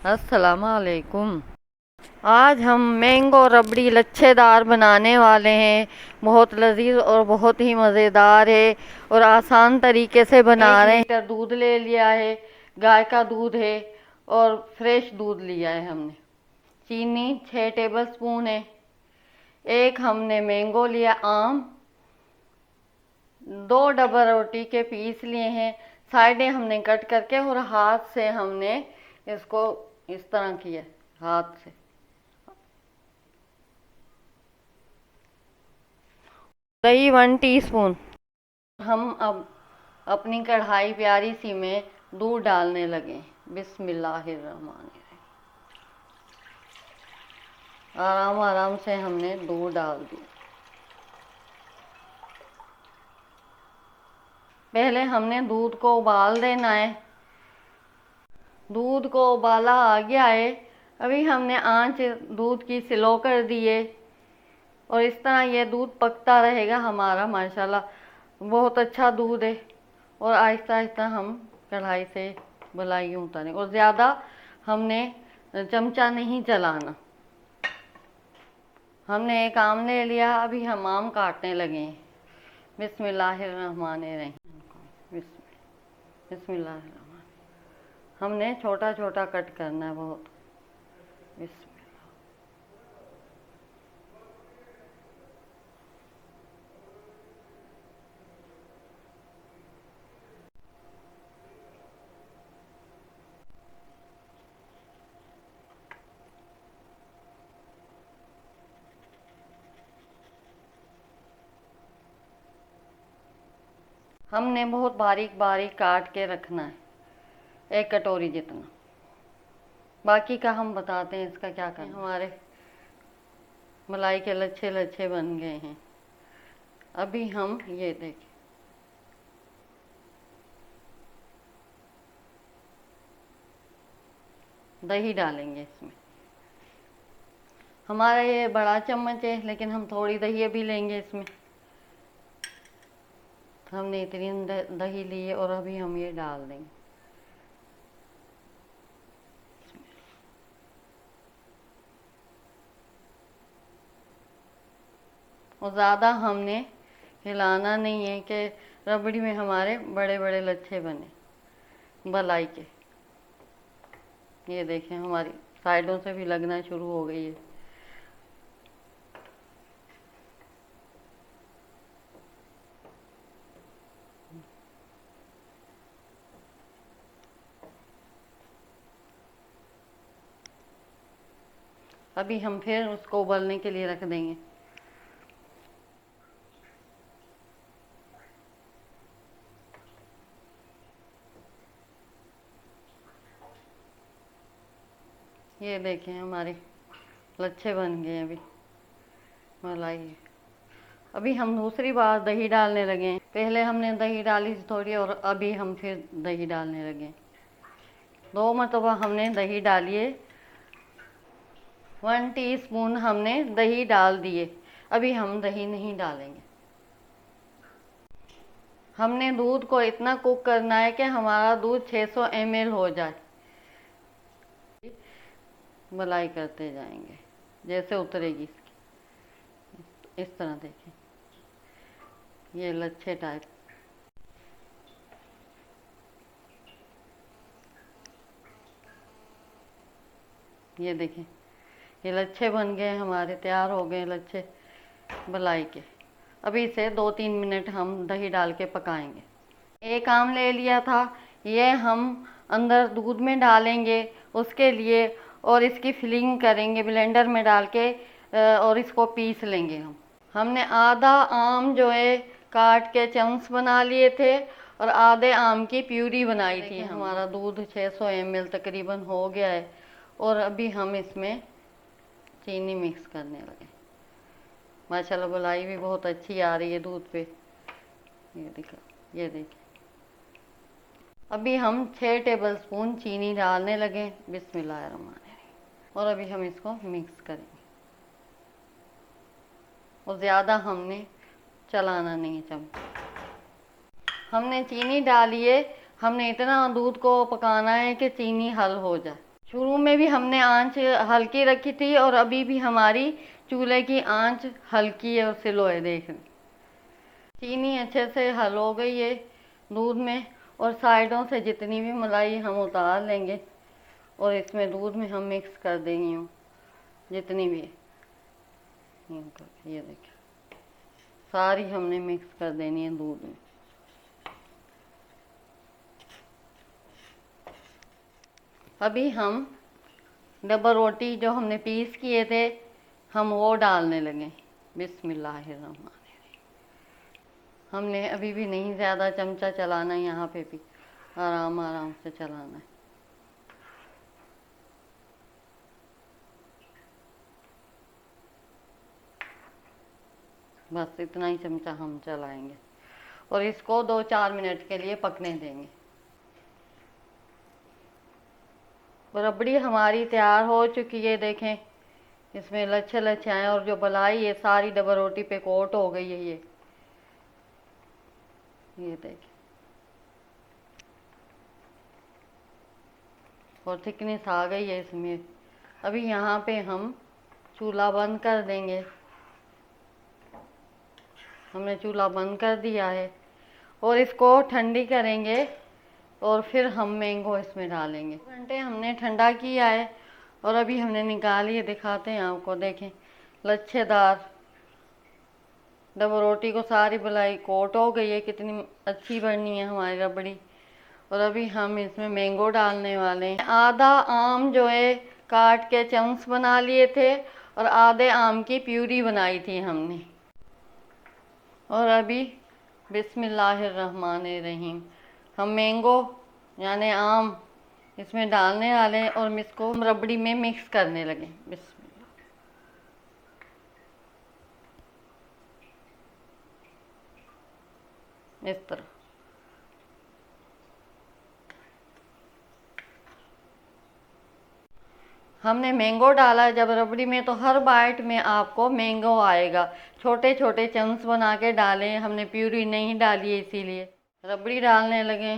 अस्सलामुअलैकुम। आज हम मैंगो रबड़ी लच्छेदार बनाने वाले हैं। बहुत लजीज और बहुत ही मज़ेदार है और आसान तरीके से बना रहे हैं। 1 लीटर दूध ले लिया है, गाय का दूध है और फ्रेश दूध लिया है हमने। चीनी 6 टेबल स्पून है। एक हमने मैंगो लिया, आम। 2 डबल रोटी के पीस लिए हैं, साइडें हमने कट करके और हाथ से हमने इसको इस तरह किया, हाथ से। दही 1 टीस्पून। हम अब अपनी कढ़ाई प्यारी सी में दूध डालने लगे। बिस्मिल्लाहिर्रहमानिर्रहीम। आराम आराम से हमने दूध डाल दिया। पहले हमने दूध को उबाल देना है। दूध को उबाला आ गया है। अभी हमने आंच दूध की स्लो कर दी है और इस तरह ये दूध पकता रहेगा हमारा। माशाल्लाह बहुत अच्छा दूध है। और आहिस्ता आहिस्ता हम कढ़ाई से मलाई उतारें और ज़्यादा हमने चमचा नहीं चलाना। हमने एक आम ले लिया, अभी हम आम काटने लगे हैं। बिस्मिल्लाहिर्रहमानिर्रहीम। बिस्मिल्लाहिर्रहमान। हमने छोटा छोटा कट करना है बहुत। हमने बहुत बारीक बारीक काट के रखना है, 1 कटोरी जितना। बाकी का हम बताते हैं इसका क्या करना। हमारे मलाई के लच्छे लच्छे बन गए हैं। अभी हम ये देखें, दही डालेंगे इसमें। हमारा ये बड़ा चम्मच है, लेकिन हम थोड़ी दही अभी लेंगे इसमें। हमने इतनी दही ली है और अभी हम ये डाल देंगे। और ज़्यादा हमने हिलाना नहीं है कि रबड़ी में हमारे बड़े बड़े लच्छे बने मलाई के। ये देखें हमारी साइडों से भी लगना शुरू हो गई है। अभी हम फिर उसको उबलने के लिए रख देंगे। ये देखें हमारे लच्छे बन गए अभी मलाई। अभी हम दूसरी बार दही डालने लगे हैं। पहले हमने दही डाली थी थोड़ी और अभी हम फिर दही डालने लगे। 2 मरतबा हमने दही डाली है। 1 टीस्पून हमने दही डाल दिए। अभी हम दही नहीं डालेंगे। हमने दूध को इतना कुक करना है कि हमारा दूध 600 ml हो जाए। मलाई करते जाएंगे जैसे उतरेगी इसकी। इस तरह देखें, ये लच्छे टाइप। ये देखें ये लच्छे बन गए हमारे, तैयार हो गए लच्छे मलाई के। अभी इसे 2-3 मिनट हम दही डाल के पकाएंगे। एक आम ले लिया था, ये हम अंदर दूध में डालेंगे उसके लिए और इसकी फिलिंग करेंगे ब्लेंडर में डाल के और इसको पीस लेंगे हम। हमने आधा आम जो है काट के चंक्स बना लिए थे और आधे आम की प्यूरी बनाई थी। हमारा दूध 600 ml तकरीबन हो गया है और अभी हम इसमें चीनी मिक्स करने लगे। माशाल्लाह मलाई भी बहुत अच्छी आ रही है दूध पे। ये देखो, ये देखिए। अभी हम 6 टेबल स्पून चीनी डालने लगे। बिस्मिल्लाहिर्रहमानिर्रहीम। और अभी हम इसको मिक्स करेंगे और ज़्यादा हमने चलाना नहीं है चमचा। हमने चीनी डाली है। हमने इतना दूध को पकाना है कि चीनी हल हो जाए। शुरू में भी हमने आंच हल्की रखी थी और अभी भी हमारी चूल्हे की आंच हल्की है और स्लो है। देख चीनी अच्छे से हल हो गई है दूध में, और साइडों से जितनी भी मलाई हम उतार लेंगे और इसमें दूध में हम मिक्स कर देंगे यूँ जितनी भी है। ये देखिए सारी हमने मिक्स कर देनी है दूध में। अभी हम डबल रोटी जो हमने पीस किए थे हम वो डालने लगे। बिस्मिल्लाहिर्रहमानिर्रहीम। हमने अभी भी नहीं ज़्यादा चमचा चलाना है, यहाँ पे भी आराम आराम से चलाना है। बस इतना ही चमचा हम चलाएंगे और इसको 2-4 मिनट के लिए पकने देंगे। रबड़ी हमारी तैयार हो चुकी है। देखें इसमें लच्छे लच्छे आए और जो बलाई है सारी डबल रोटी पे कोट हो गई है। ये देखें और थिकनेस आ गई है इसमें। अभी यहाँ पे हम चूल्हा बंद कर देंगे। हमने चूल्हा बंद कर दिया है और इसको ठंडी करेंगे और फिर हम मैंगो इसमें डालेंगे। 2 घंटे हमने ठंडा किया है और अभी हमने निकाली है, दिखाते हैं आपको। देखें लच्छेदार डबल रोटी को सारी बलाई कोट हो गई है। कितनी अच्छी बननी है हमारी रबड़ी। और अभी हम इसमें मैंगो डालने वाले हैं। आधा आम जो है काट के चंक्स बना लिए थे और आधे आम की प्यूरी बनाई थी हमने। और अभी बिस्मिल्लाहिर्रहमानिर्रहीम हम मैंगो यानी आम इसमें डालने वाले हैं और इसको रबड़ी में मिक्स करने लगे। बिस्मिल्लाह इस तरह। हमने मैंगो डाला जब रबड़ी में तो हर बाइट में आपको मैंगो आएगा। छोटे छोटे चंक्स बना के डालें, हमने प्यूरी नहीं डाली है इसीलिए। रबड़ी डालने लगे,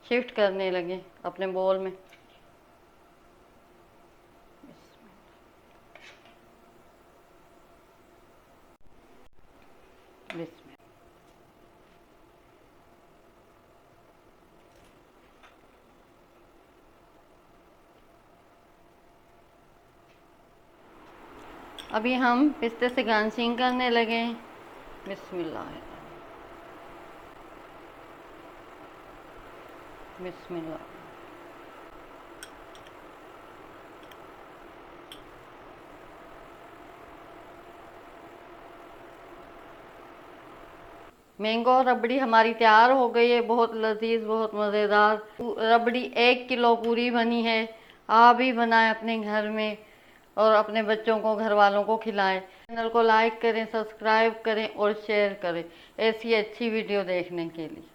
शिफ्ट करने लगे अपने बोल में। अभी हम पिस्ते से गार्निशिंग करने लगे। बिस्मिल्लाह बिस्मिल्लाह। मैंगो रबड़ी हमारी तैयार हो गई है। बहुत लजीज, बहुत मज़ेदार रबड़ी 1 किलो पूरी बनी है। आप भी बनाएं अपने घर में और अपने बच्चों को, घर वालों को खिलाएं। चैनल को लाइक करें, सब्सक्राइब करें और शेयर करें ऐसी अच्छी वीडियो देखने के लिए।